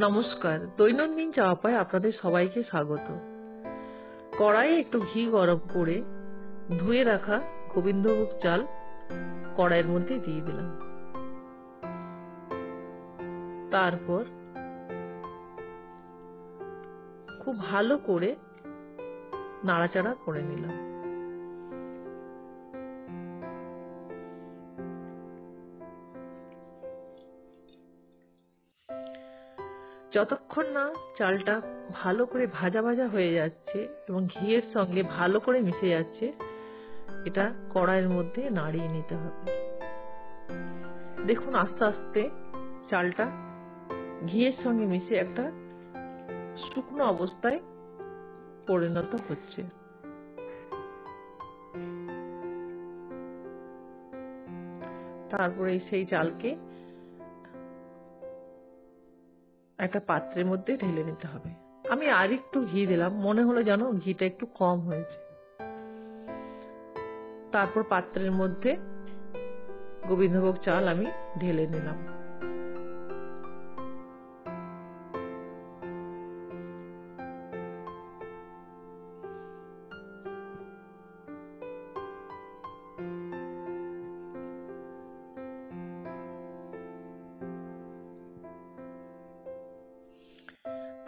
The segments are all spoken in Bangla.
নমস্কার, দৈনন্দিন চা পায় আপনাদের সবাইকে স্বাগত। কড়াইয়ে একটু ঘি গরম করে ধুয়ে রাখা গোবিন্দভোগ চাল কড়াইয়ের মধ্যে দিয়ে দিলাম। তারপর খুব ভালো করে নাড়াচাড়া করে নিলাম। যতক্ষণ না চালটা ভালো করে ভাজা ভাজা হয়ে যাচ্ছে এবং ঘিয়ের সঙ্গে ভালো করে মিশে যাচ্ছে, এটা কড়াইয়ের মধ্যে নাড়িয়ে নিতে হবে। দেখুন আস্তে আস্তে চালটা ঘিয়ের সঙ্গে মিশে একটা শুকনো অবস্থায় পরিণত হচ্ছে। তারপরে সেই চালকে একটা পাত্রের মধ্যে ঢেলে নিতে হবে। আমি আর একটু ঘি দিলাম, মনে হলো যেন ঘিটা একটু কম হয়েছে। তারপর পাত্রের মধ্যে গোবিন্দভোগ চাল আমি ঢেলে নিলাম।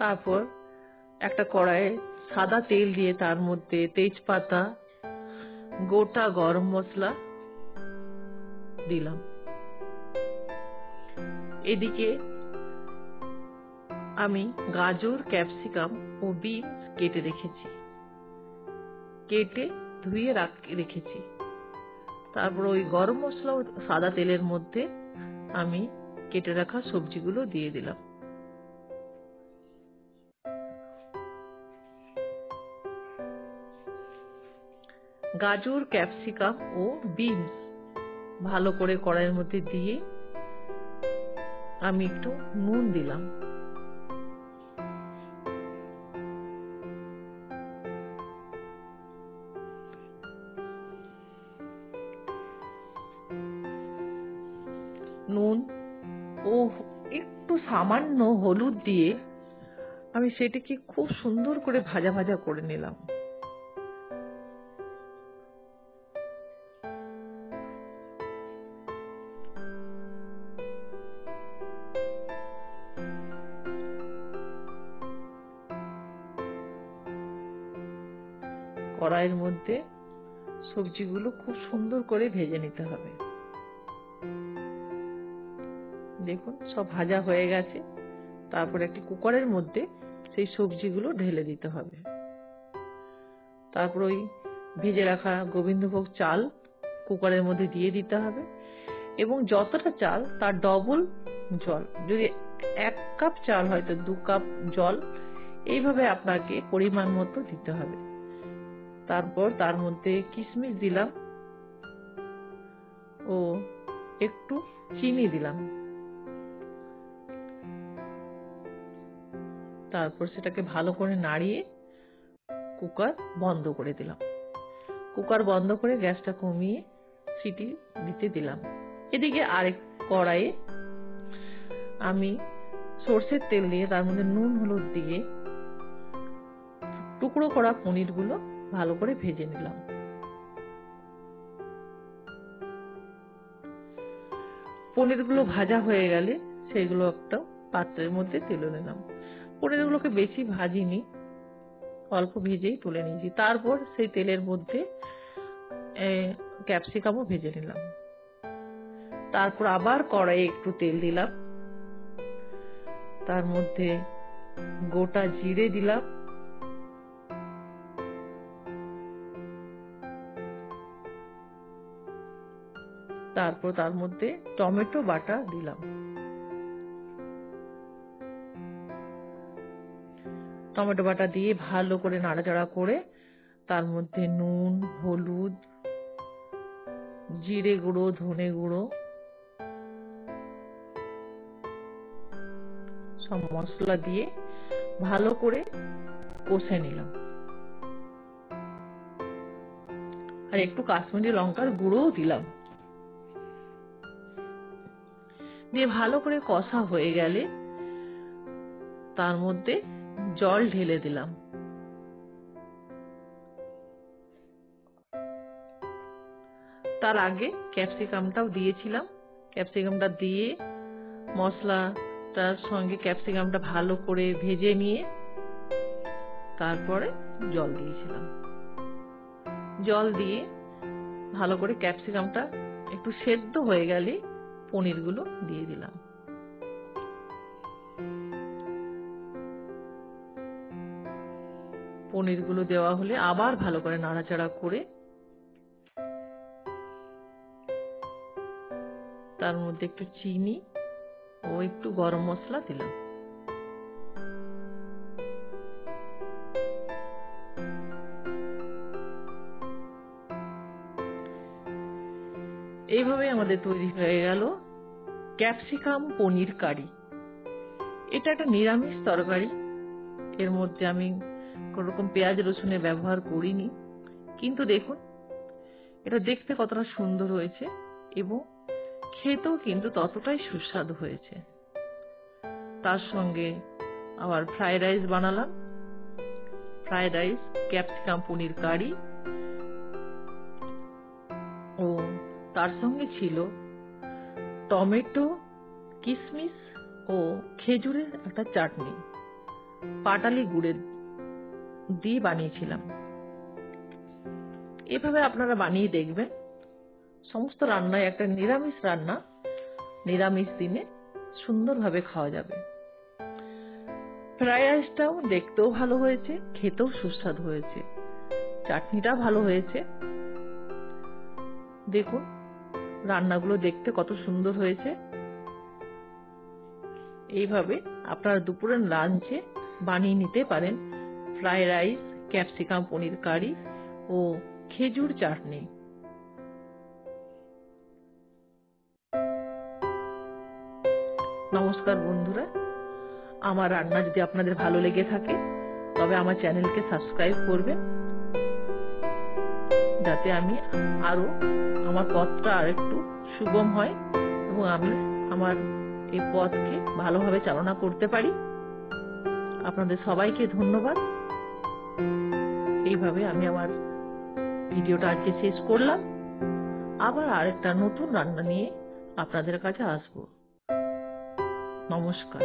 তারপর একটা কড়াইয়ে সাদা তেল দিয়ে তার মধ্যে তেজপাতা, গোটা গরম মশলা দিলাম। এদিকে আমি গাজর, ক্যাপসিকাম ও বিনস কেটে রেখেছি, কেটে ধুয়ে রেখেছি। তারপর ওই গরম মশলা ও সাদা তেলের মধ্যে আমি কেটে রাখা সবজিগুলো দিয়ে দিলাম। গাজর, ক্যাপসিকাম ও বিনস ভালো করে কড়াইয়ের মধ্যে দিয়ে আমি একটু নুন দিলাম। নুন ও একটু সামান্য হলুদ দিয়ে আমি সেটাকে খুব সুন্দর করে ভাজা ভাজা করে নিলাম। কড়াইয়ের মধ্যে সবজিগুলো খুব সুন্দর করে ভেজে নিতে হবে। দেখুন সব ভাজা হয়ে গেছে। তারপর একটি কুকারের মধ্যে সেই সবজিগুলো ঢেলে দিতে হবে। তারপর ওই ভেজে রাখা গোবিন্দভোগ চাল কুকারের মধ্যে দিয়ে দিতে হবে এবং যতটা চাল তার ডবল জল, যদি 1 কাপ চাল হয়তো 2 কাপ জল, এইভাবে আপনাকে পরিমাণ মতো দিতে হবে। তারপর তার মধ্যে কিশমিশ দিলাম ও একটু চিনি দিলাম। তারপর সেটাকে ভালো করে নাড়িয়ে কুকার বন্ধ করে দিলাম। কুকার বন্ধ করে গ্যাসটা কমিয়ে সিটি দিতে দিলাম। এদিকে আরেক কড়াইয়ে আমি সর্ষের তেল দিয়ে তার মধ্যে নুন হলুদ দিয়ে টুকরো করা পনিরগুলো ভালো করে ভেজে নিলাম। পনিরগুলো ভাজা হয়ে গেলে সেগুলো একটা পাত্রের মধ্যে তুলে নিলাম। পনিরগুলোকে বেশি ভাজিনি, অল্প ভেজেই তুলে নিয়েছি। তারপর সেই তেলের মধ্যে ক্যাপসিকামও ভেজে নিলাম। তারপর আবার কড়াইয়ে একটু তেল দিলাম, তার মধ্যে গোটা জিরে দিলাম, তারপর তার মধ্যে টমেটো বাটা দিলাম। টমেটো বাটা দিয়ে ভালো করে নাড়াচাড়া করে তার মধ্যে নুন, হলুদ, জিরে গুঁড়ো, ধনে গুঁড়ো সব মশলা দিয়ে ভালো করে কষে নিলাম। আর একটু কাশ্মীরি লঙ্কার গুঁড়োও দিলাম। দিয়ে ভালো করে কষা হয়ে গেলে তার মধ্যে জল ঢেলে দিলাম। তার আগে ক্যাপসিকামটাও দিয়েছিলাম। ক্যাপসিকামটা দিয়ে মশলাটার সঙ্গে ক্যাপসিকামটা ভালো করে ভেজে নিয়ে তারপরে জল দিয়েছিলাম। জল দিয়ে ভালো করে ক্যাপসিকামটা একটু সেদ্ধ হয়ে গেলে পনিরগুলো দিয়ে দিলাম। পনিরগুলো দেওয়া হলে আবার ভালো করে নাড়াচাড়া করে তার মধ্যে একটু চিনি ও একটু গরম মশলা দিলাম। এইভাবে আমাদের তৈরি হয়ে গেল ক্যাপসিকাম পনির কারি। এটা একটা নিরামিষ তরকারি, এর মধ্যে আমি কোন রকম পেঁয়াজ রসুনের ব্যবহার করিনি, কিন্তু দেখুন এটা দেখতে কতটা সুন্দর হয়েছে এবং খেতেও কিন্তু ততটাই সুস্বাদু হয়েছে। তার সঙ্গে আবার ফ্রাইড রাইস বানালাম। ফ্রাইড রাইস, ক্যাপসিকাম পনির কারি ও তার সঙ্গে ছিল টমেটো, কিশমিশ ও খেজুরের একটা চাটনি, পাটালি গুড়ের দিয়ে বানিয়েছিলাম। এভাবে আপনারা বানিয়ে দেখবেন। সমস্ত রান্নায় একটা নিরামিষ রান্না নিরামিষ দিনে সুন্দরভাবে খাওয়া যাবে। ফ্রাইড রাইসটাও দেখতেও ভালো হয়েছে, খেতেও সুস্বাদু হয়েছে, চাটনিটা ভালো হয়েছে। দেখুন রান্নাগুলো দেখতে কত সুন্দর হয়েছে। এইভাবে আপনারা দুপুরের লাঞ্চে বানিয়ে নিতে পারেন ফ্রাইড রাইস, ক্যাপসিকাম পনির কারি ও খেজুর চাটনি। নমস্কার বন্ধুরা, আমার রান্না যদি আপনাদের ভালো লেগে থাকে তবে আমার চ্যানেলকে সাবস্ক্রাইব করবেন, যাতে আমি আরো আমার পথটা আরেকটু সুগম হয় এবং আমি আমার এই পথকে ভালোভাবে চালনা করতে পারি। আপনাদের সবাইকে ধন্যবাদ। এইভাবে আমি আমার ভিডিওটা আজকে শেষ করলাম। আবার আরেকটা নতুন রান্না নিয়ে আপনাদের কাছে আসবো। নমস্কার।